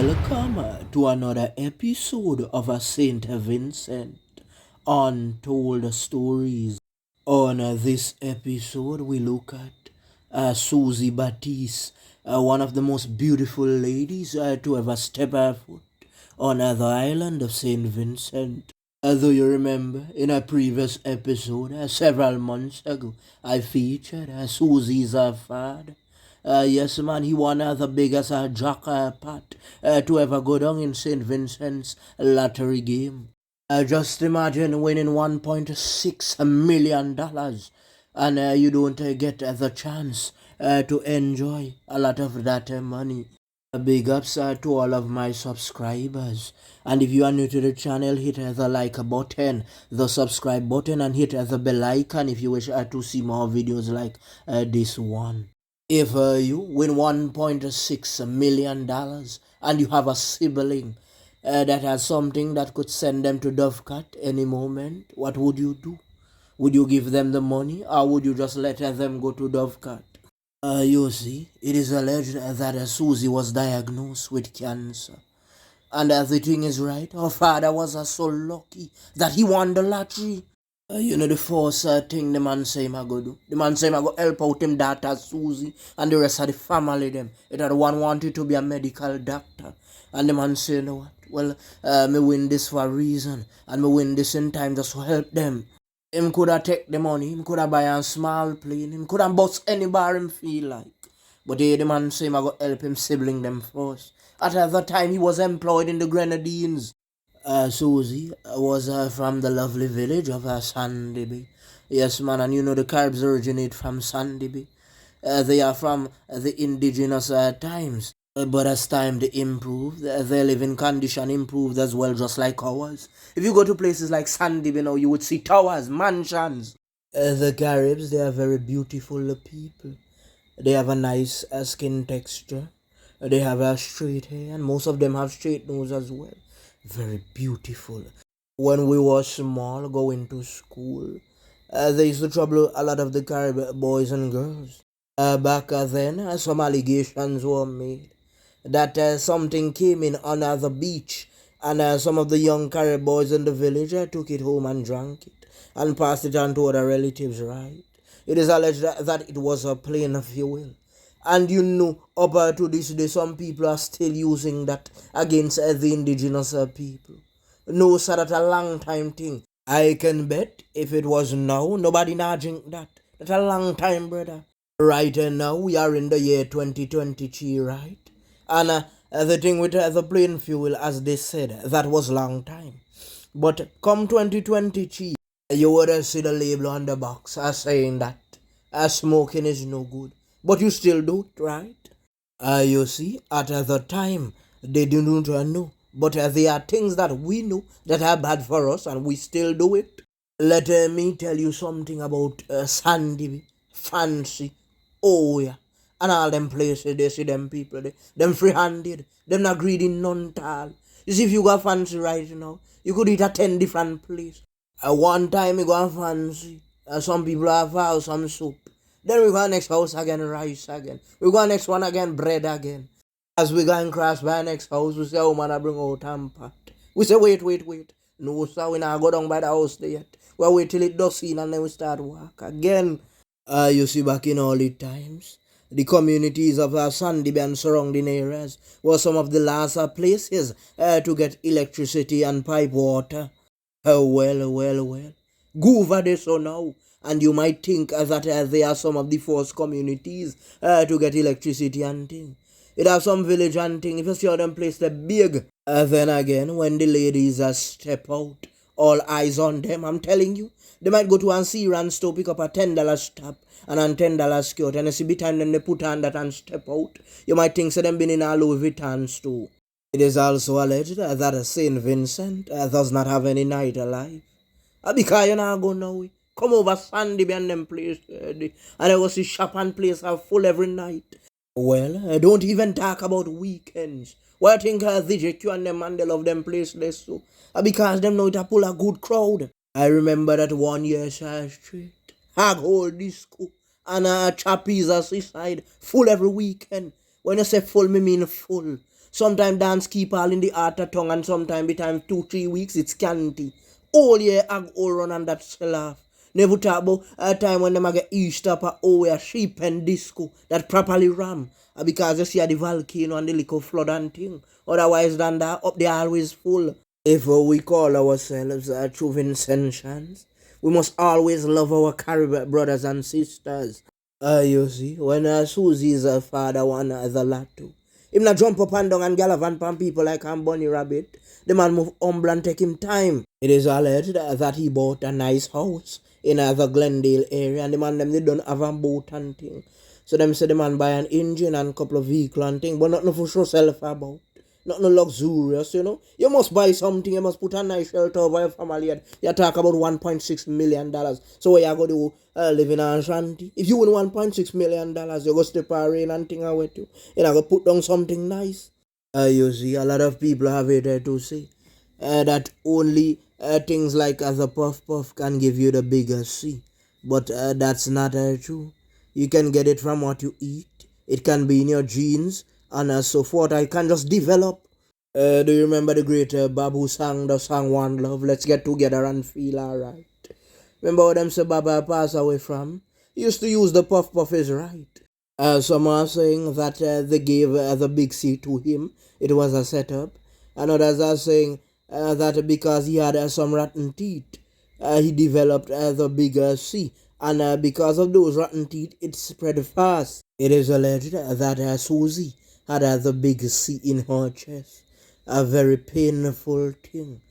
Welcome to another episode of a Saint Vincent Untold Stories. On this episode, we look at Susie Baptiste, one of the most beautiful ladies to ever step her foot on the island of Saint Vincent. Though you remember, in a previous episode, several months ago, I featured Susie's father. Yes, man, he won the biggest jackpot to ever go down in St. Vincent's lottery game. Just imagine winning $1.6 million and you don't get the chance to enjoy a lot of that money. Big ups to all of my subscribers. And if you are new to the channel, hit the like button, the subscribe button, and hit the bell icon if you wish to see more videos like this one. If you win $1.6 million and you have a sibling that has something that could send them to Dovecat any moment, what would you do? Would you give them the money or would you just let them go to Dovecat? You see, it is alleged that Susie was diagnosed with cancer. And the thing is right, her father was so lucky that he won the lottery. The first thing the man say I go do. The man say I go help out him daughter Susie and the rest of the family them. It had one wanted to be a medical doctor. And the man say, you know what? Well, me win this for a reason. And me win this in time just to help them. Him coulda take the money, him coulda buy a small plane, him coulda bust any bar him feel like. But the man say I go help him sibling them first. At the time he was employed in the Grenadines. Susie was from the lovely village of Sandy Bay. Yes, man, and the Caribs originate from Sandy Bay. They are from the indigenous times. But as time they improved, their living condition improved as well, just like ours. If you go to places like Sandy Bay now, you would see towers, mansions. The Caribs, they are very beautiful people. They have a nice skin texture. They have a straight hair, and most of them have straight nose as well. Very beautiful. When we were small, going to school, they used to trouble a lot of the Carib boys and girls. Back then, some allegations were made that something came in on the beach, and some of the young Carib boys in the village took it home and drank it, and passed it on to other relatives, right? It is alleged that it was a plain fuel. And up to this day, some people are still using that against the indigenous people. No, sir, that's a long time thing. I can bet if it was now, nobody now drink that. That's a long time, brother. Right now, we are in the year 2023, right? And the thing with the plain fuel, as they said, that was long time. But come 2023, you would see the label on the box saying that smoking is no good. But you still do it, right? You see, at the time, they didn't know. But there are things that we know that are bad for us and we still do it. Let me tell you something about Sandy, Fancy, oh yeah. And all them places, they see them people, them free-handed, them not greedy none tall. You see, if you go fancy right now, you could eat at 10 different places. One time you go fancy, some people have house, some soup. Then we go next house again, rice again. We go next one again, bread again. As we go and cross by next house, we say, oh man, I bring out tampat. We say, wait. No, sir, we not go down by the house there yet. We wait till it does in and then we start walk again. You see, back in all the times, the communities of Sandy Bay and surrounding areas were some of the last places to get electricity and pipe water. Well. Go over there so now. And you might think that they are some of the first communities to get electricity and thing. It has some village and thing. If you see how them place the big, then again, when the ladies step out, all eyes on them, I'm telling you, they might go to and see and store, pick up a $10 tap and a $10 skirt. And you see, by time then they put on that and step out, you might think so them been in a Louis Vuitton store. It is also alleged that St. Vincent does not have any nightlife. Because you not go now. Come over Sandy Bay and them place. And I go see shop and place are full every night. Well, don't even talk about weekends. Why I think the JQ and them and they love them place less so? Because them know it a pull a good crowd. I remember that one year Street, Hag Hole Disco, and Chappies seaside, full every weekend. When I say full, me mean full. Sometimes dance keep all in the heart of tongue, and sometimes between 2-3 weeks it's canty. All year I go run and that sell off. Never talk about a time when them a get Easter up a sheep and disco that properly ram. Because you see the volcano and the liquor flood and thing. Otherwise than that, up there always full. If we call ourselves true Vincentians, we must always love our Caribbean brothers and sisters. You see, when Susie's father won the lotto, him not jump up and down and gallivant pan people like a bunny rabbit. The man move humble and take him time. It is alleged that he bought a nice house in the Glendale area, and the man them they don't have a boat and thing. So them say the man buy an engine and couple of vehicle and thing, but nothing for sure self about. Not no luxurious, you know. You must buy something, you must put a nice shelter over your family. And you talk about $1.6 million. So where you go to live in a shanty? If you win $1.6 million, you go step a rain and thing away too. You know, go put down something nice. You see, a lot of people have it to say that only things like the puff puff can give you the bigger C. But that's not true. You can get it from what you eat. It can be in your genes and so forth. I can just develop. Do you remember the great Bob who sang the song One Love? Let's get together and feel alright. Remember what them say Baba passed away from? He used to use the puff puff is right. Some are saying that they gave the big C to him. It was a setup. And others are saying that because he had some rotten teeth, he developed the bigger C. And because of those rotten teeth, it spread fast. It is alleged that Susie had the big C in her chest. A very painful thing.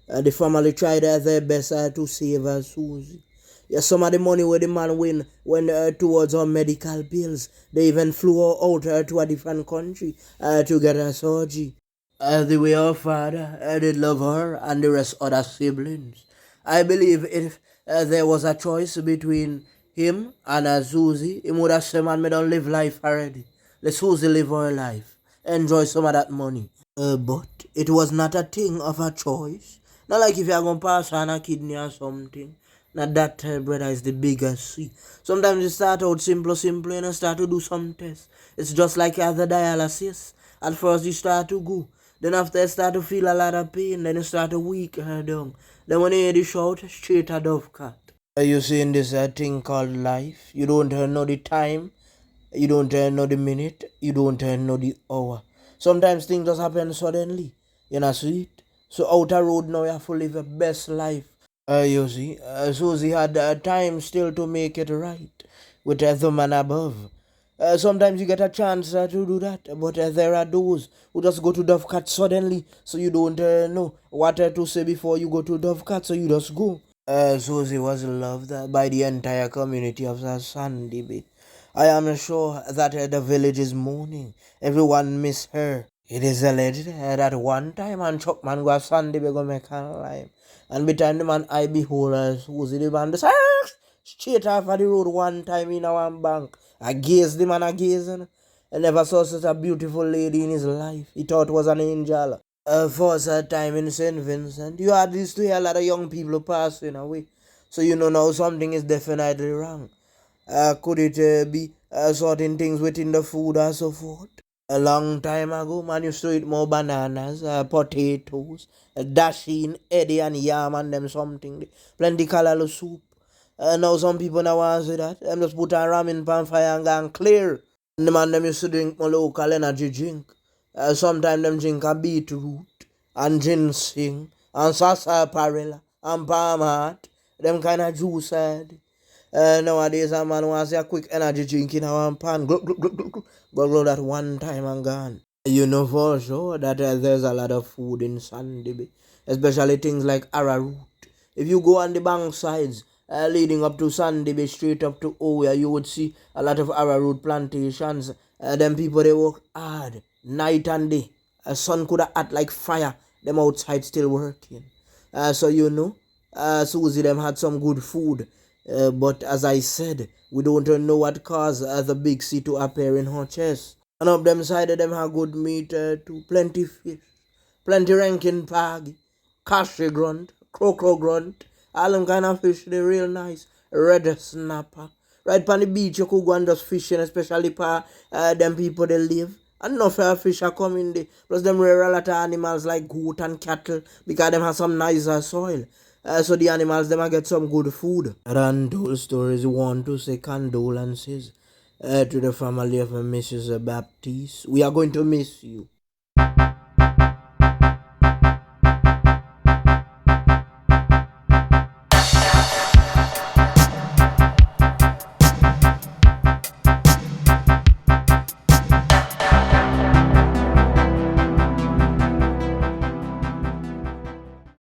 The family tried their best to save Susie. Yeah, some of the money where the man win went towards her medical bills. They even flew her out to a different country to get her surgery. The way her father did love her and the rest other siblings. I believe if there was a choice between him and Susie, he would have said, man, me don't live life already. Let Susie live her life. Enjoy some of that money. But it was not a thing of a choice. Not like if you're going to pass on a kidney or something. Now that, brother, is the biggest C. Sometimes you start out simple, and you start to do some tests. It's just like you have the dialysis. At first you start to go. Then after you start to feel a lot of pain, then you start to weak down. Then when you hear the shout, straight a dove cat. You see in this thing called life, you don't know the time, you don't know the minute, you don't know the hour. Sometimes things just happen suddenly. You know, see it? So out a road now you have to live your best life. You see, Susie had time still to make it right with the man above. Sometimes you get a chance to do that, but there are those who just go to Dovecat suddenly, so you don't know what to say before you go to Dovecat, so you just go. Susie was loved by the entire community of Sandy Bay. I am sure that the village is mourning. Everyone miss her. It is alleged that one time and Chuckman go Sandy Bay go make a lime. And by time the man I behold Susie the man just straight off of the road one time in our bank. I gaze the man I gaze and I never saw such a beautiful lady in his life. He thought it was an angel. First time in St. Vincent, you had this to hear a lot of young people passing away. So you know now something is definitely wrong. Could it be certain things within the food and so forth? A long time ago, man used to eat more bananas, potatoes, dashing, Eddie and yam and them something. Plenty color soup. Now some people now want to say that. Them just put a ramen pan fire and go and clear. And the man them used to drink more local energy drink. Sometimes them drink a beetroot and ginseng and sarsaparilla and palm heart. Them kind of juice. Nowadays a man wants a quick energy drink in one pan. Go that one time and gone. You know for sure that there's a lot of food in Sandy Bay, especially things like arrowroot. If you go on the bank sides leading up to Sandy Bay, straight up to Oya, you would see a lot of arrowroot plantations. Them people they work hard, night and day. Sun could have act like fire. Them outside still working. So you know, Susie them had some good food. But as I said, we don't know what caused the big C to appear in her chest. And up them side of them have good meat too. Plenty fish, plenty ranking pag, cashew grunt, croco grunt, all them kind of fish, they real nice. Red snapper. Right on the beach you could go and just fishing, especially for them people they live. And no fair fish are coming there. Plus them rear a lot of animals like goat and cattle because them have some nicer soil. So the animals them a get some good food. And those stories want to say condolences to the family of Mrs. Baptiste. We are going to miss you.